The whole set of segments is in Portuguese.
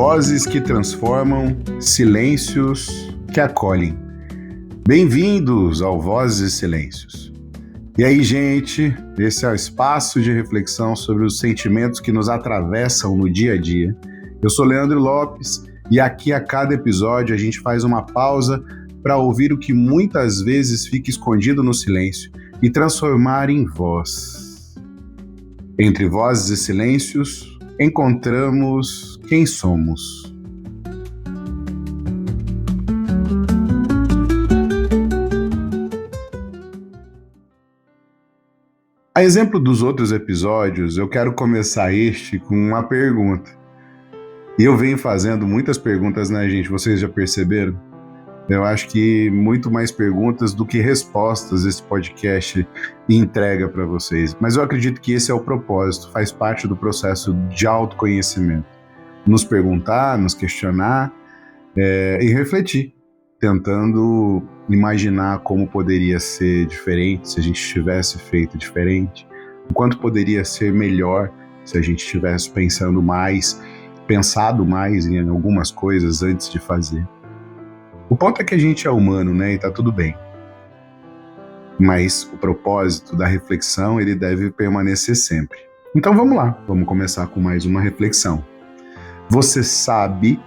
Vozes que transformam, silêncios que acolhem. Bem-vindos ao Vozes e Silêncios. E aí, gente, esse é o espaço de reflexão sobre os sentimentos que nos atravessam no dia a dia. Eu sou Leandro Lopes e aqui a cada episódio a gente faz uma pausa para ouvir o que muitas vezes fica escondido no silêncio e transformar em voz. Entre vozes e silêncios, encontramos quem somos. A exemplo dos outros episódios, eu quero começar este com uma pergunta. E eu venho fazendo muitas perguntas, né, gente? Vocês já perceberam? Eu acho que muito mais perguntas do que respostas esse podcast entrega para vocês. Mas eu acredito que esse é o propósito, faz parte do processo de autoconhecimento. Nos perguntar, nos questionar e refletir, tentando imaginar como poderia ser diferente se a gente tivesse feito diferente, o quanto poderia ser melhor se a gente tivesse pensado mais em algumas coisas antes de fazer. O ponto é que a gente é humano, né? E tá tudo bem. Mas o propósito da reflexão, ele deve permanecer sempre. Então vamos lá, vamos começar com mais uma reflexão. Você sabe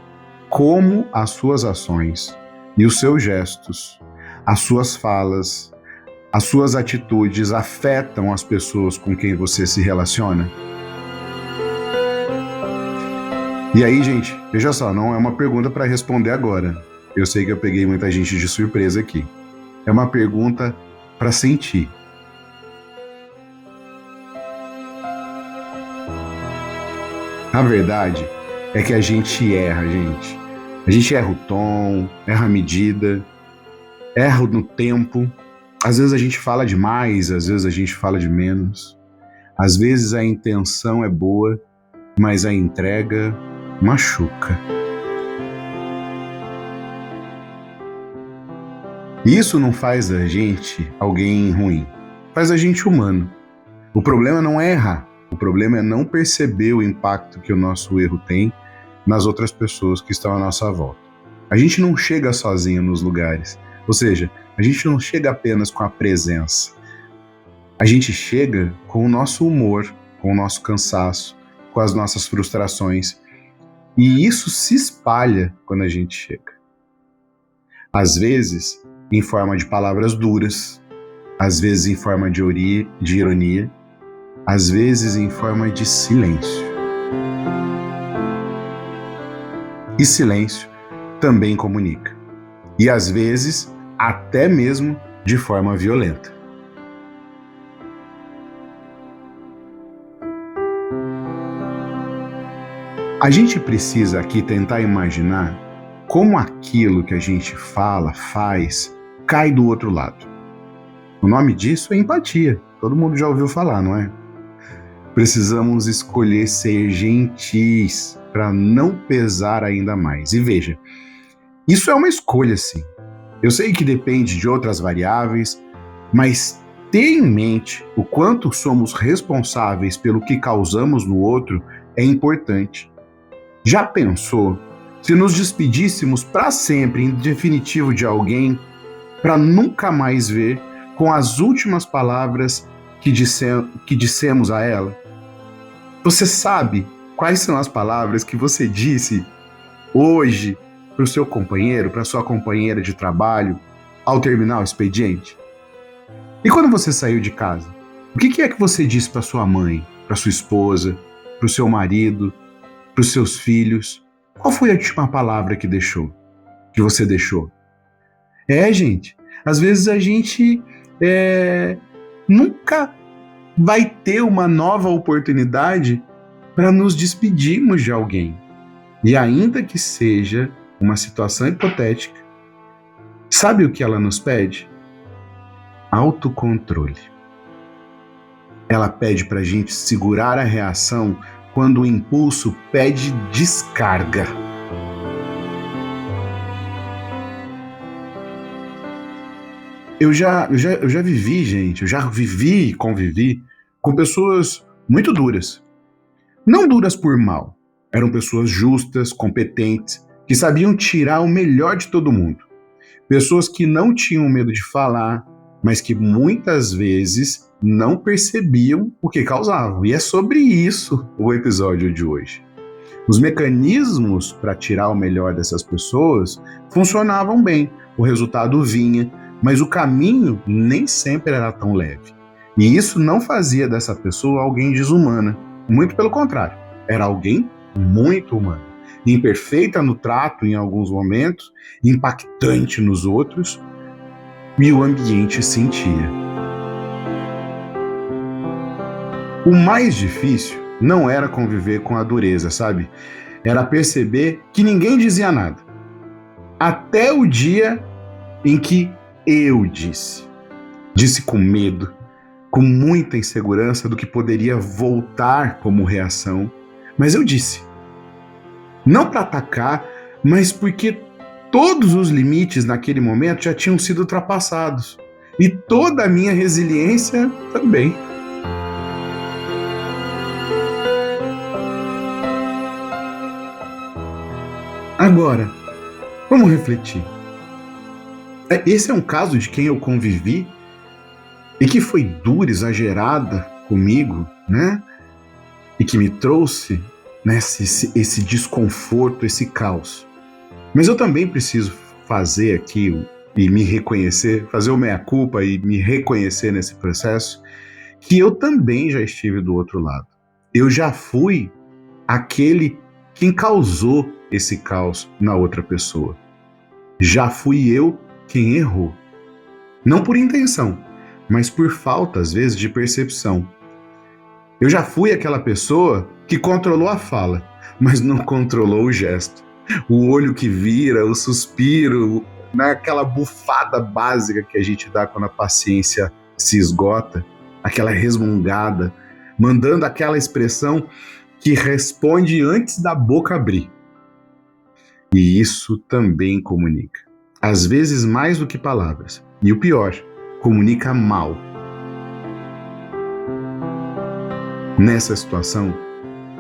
como as suas ações e os seus gestos, as suas falas, as suas atitudes afetam as pessoas com quem você se relaciona? E aí, gente, veja só, não é uma pergunta para responder agora. Eu sei que eu peguei muita gente de surpresa aqui. É uma pergunta para sentir. A verdade é que a gente erra, gente. A gente erra o tom, erra a medida, erra no tempo. Às vezes a gente fala demais, às vezes a gente fala de menos. Às vezes a intenção é boa, mas a entrega machuca. Isso não faz da gente alguém ruim, faz a gente humano. O problema não é errar, o problema é não perceber o impacto que o nosso erro tem nas outras pessoas que estão à nossa volta. A gente não chega sozinho nos lugares, ou seja, a gente não chega apenas com a presença. A gente chega com o nosso humor, com o nosso cansaço, com as nossas frustrações, e isso se espalha quando a gente chega. Às vezes, em forma de palavras duras, às vezes em forma de ironia, às vezes em forma de silêncio. E silêncio também comunica. E às vezes, até mesmo de forma violenta. A gente precisa aqui tentar imaginar como aquilo que a gente fala, faz, cai do outro lado. O nome disso é empatia. Todo mundo já ouviu falar, não é? Precisamos escolher ser gentis para não pesar ainda mais. E veja, isso é uma escolha, sim. Eu sei que depende de outras variáveis, mas ter em mente o quanto somos responsáveis pelo que causamos no outro é importante. Já pensou se nos despedíssemos para sempre, em definitivo, de alguém, para nunca mais ver com as últimas palavras que dissemos a ela? Você sabe quais são as palavras que você disse hoje para o seu companheiro, para sua companheira de trabalho, ao terminar o expediente? E quando você saiu de casa, o que é que você disse para sua mãe, para sua esposa, para o seu marido, para os seus filhos? Qual foi a última palavra que você deixou? Gente, às vezes a gente nunca vai ter uma nova oportunidade para nos despedirmos de alguém. E ainda que seja uma situação hipotética, sabe o que ela nos pede? Autocontrole. Ela pede para a gente segurar a reação quando o impulso pede descarga. Eu já vivi, gente, vivi e convivi com pessoas muito duras. Não duras por mal, Eram pessoas justas, competentes, que sabiam tirar o melhor de todo mundo. Pessoas que não tinham medo de falar, mas que muitas vezes não percebiam o que causavam. E é sobre isso o episódio de hoje. Os mecanismos para tirar o melhor dessas pessoas funcionavam bem, o resultado vinha, mas o caminho nem sempre era tão leve. E isso não fazia dessa pessoa alguém desumana. Muito pelo contrário, era alguém muito humano. Imperfeita no trato em alguns momentos, impactante nos outros, e o ambiente sentia. O mais difícil não era conviver com a dureza, sabe? Era perceber que ninguém dizia nada. Até o dia em que eu disse. Disse com medo, com muita insegurança do que poderia voltar como reação. Mas eu disse. Não para atacar, mas porque todos os limites naquele momento já tinham sido ultrapassados. E toda a minha resiliência também. Agora, vamos refletir. Esse é um caso de quem eu convivi e que foi dura, exagerada comigo, né? E que me trouxe esse desconforto, esse caos. Mas eu também preciso fazer aqui e me reconhecer, fazer o meia-culpa e me reconhecer nesse processo, que eu também já estive do outro lado. Eu já fui aquele quem causou esse caos na outra pessoa. Já fui eu quem errou. Não por intenção, mas por falta, às vezes, de percepção. Eu já fui aquela pessoa que controlou a fala, mas não controlou o gesto. O olho que vira, o suspiro, aquela bufada básica que a gente dá quando a paciência se esgota, aquela resmungada, mandando aquela expressão que responde antes da boca abrir. E isso também comunica. Às vezes mais do que palavras. E o pior, comunica mal. Nessa situação,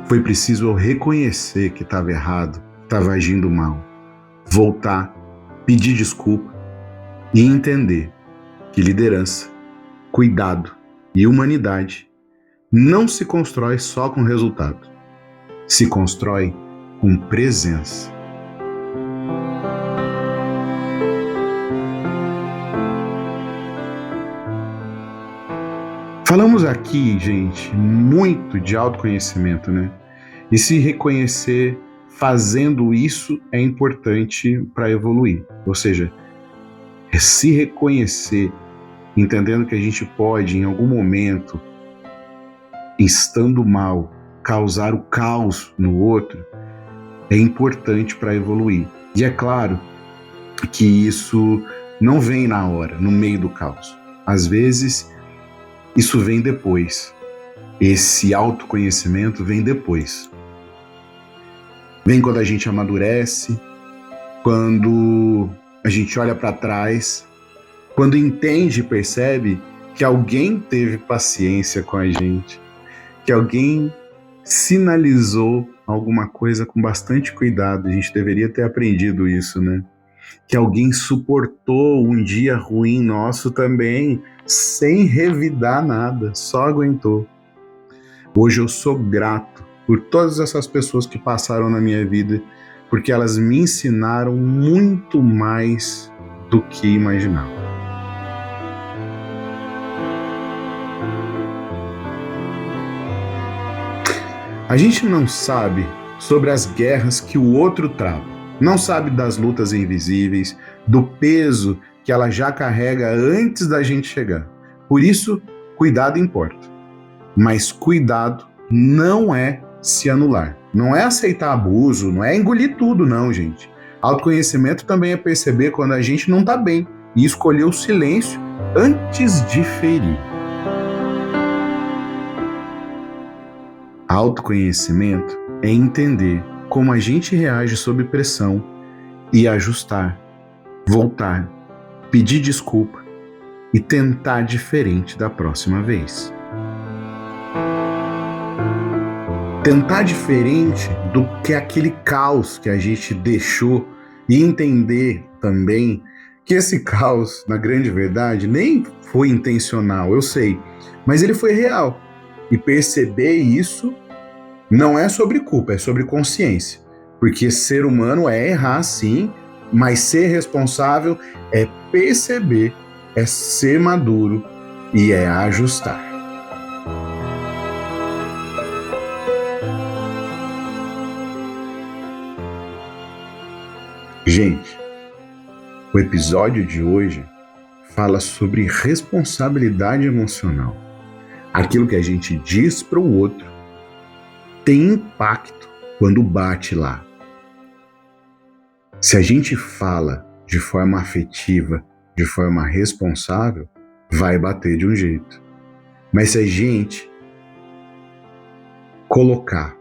foi preciso eu reconhecer que estava errado, estava agindo mal, voltar, pedir desculpa e entender que liderança, cuidado e humanidade não se constrói só com resultado, se constrói com presença. Falamos aqui, gente, muito de autoconhecimento, né? E se reconhecer fazendo isso é importante para evoluir. Ou seja, se reconhecer, entendendo que a gente pode, em algum momento, estando mal, causar o caos no outro, é importante para evoluir. E é claro que isso não vem na hora, no meio do caos. Às vezes, isso vem depois. Esse autoconhecimento vem depois. Vem quando a gente amadurece, quando a gente olha para trás, quando entende e percebe que alguém teve paciência com a gente, que alguém sinalizou alguma coisa com bastante cuidado. A gente deveria ter aprendido isso, né? Que alguém suportou um dia ruim nosso também, sem revidar nada, só aguentou. Hoje eu sou grato por todas essas pessoas que passaram na minha vida, porque elas me ensinaram muito mais do que imaginava. A gente não sabe sobre as guerras que o outro trava, não sabe das lutas invisíveis, do peso que ela já carrega antes da gente chegar. Por isso, cuidado importa. Mas cuidado não é se anular. Não é aceitar abuso, não é engolir tudo, não, gente. Autoconhecimento também é perceber quando a gente não tá bem e escolher o silêncio antes de ferir. Autoconhecimento é entender como a gente reage sob pressão e ajustar, voltar, pedir desculpa e tentar diferente da próxima vez. tentar diferente do que aquele caos que a gente deixou e entender também que esse caos, na grande verdade, nem foi intencional, eu sei, mas ele foi real. E perceber isso não é sobre culpa, é sobre consciência. Porque ser humano é errar sim, mas ser responsável é perceber, é ser maduro e é ajustar. Gente, o episódio de hoje fala sobre responsabilidade emocional. Aquilo que a gente diz para o outro tem impacto quando bate lá. Se a gente fala de forma afetiva, de forma responsável, vai bater de um jeito. Mas se a gente colocar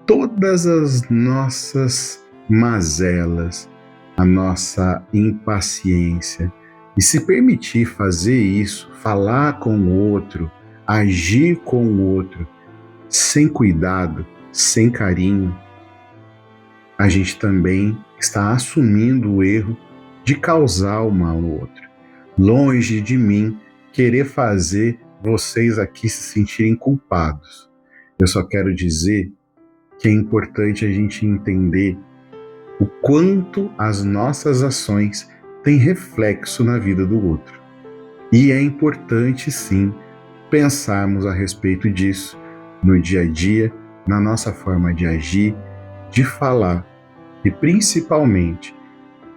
todas as nossas mazelas, a nossa impaciência e se permitir fazer isso, falar com o outro, agir com o outro, sem cuidado, sem carinho, a gente também está assumindo o erro de causar o mal ao outro. Longe de mim querer fazer vocês aqui se sentirem culpados. Eu só quero dizer que é importante a gente entender o quanto as nossas ações têm reflexo na vida do outro. E é importante sim pensarmos a respeito disso no dia a dia, na nossa forma de agir, de falar e principalmente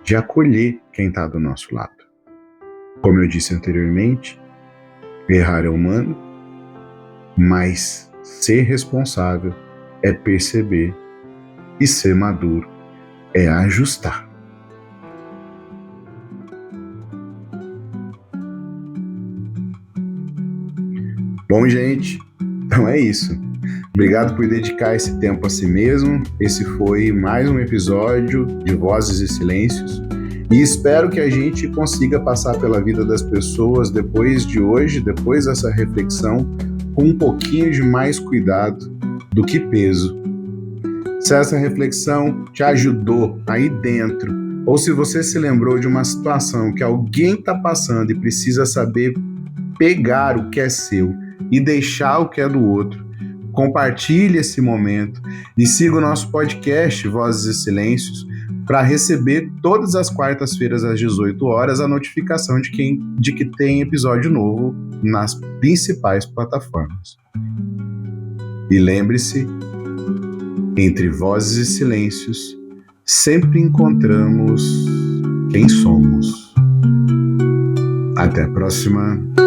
de acolher quem está do nosso lado. Como eu disse anteriormente, errar é humano, mas ser responsável é perceber e ser maduro é ajustar. Bom, gente, então é isso. Obrigado por dedicar esse tempo a si mesmo. Esse foi mais um episódio de Vozes e Silêncios. E espero que a gente consiga passar pela vida das pessoas depois de hoje, depois dessa reflexão, com um pouquinho de mais cuidado do que peso. Se essa reflexão te ajudou aí dentro, ou se você se lembrou de uma situação que alguém está passando e precisa saber pegar o que é seu e deixar o que é do outro, compartilhe esse momento e siga o nosso podcast Vozes e Silêncios para receber todas as quartas-feiras às 18 horas a notificação de que tem episódio novo nas principais plataformas. E lembre-se, entre vozes e silêncios, sempre encontramos quem somos. Até a próxima.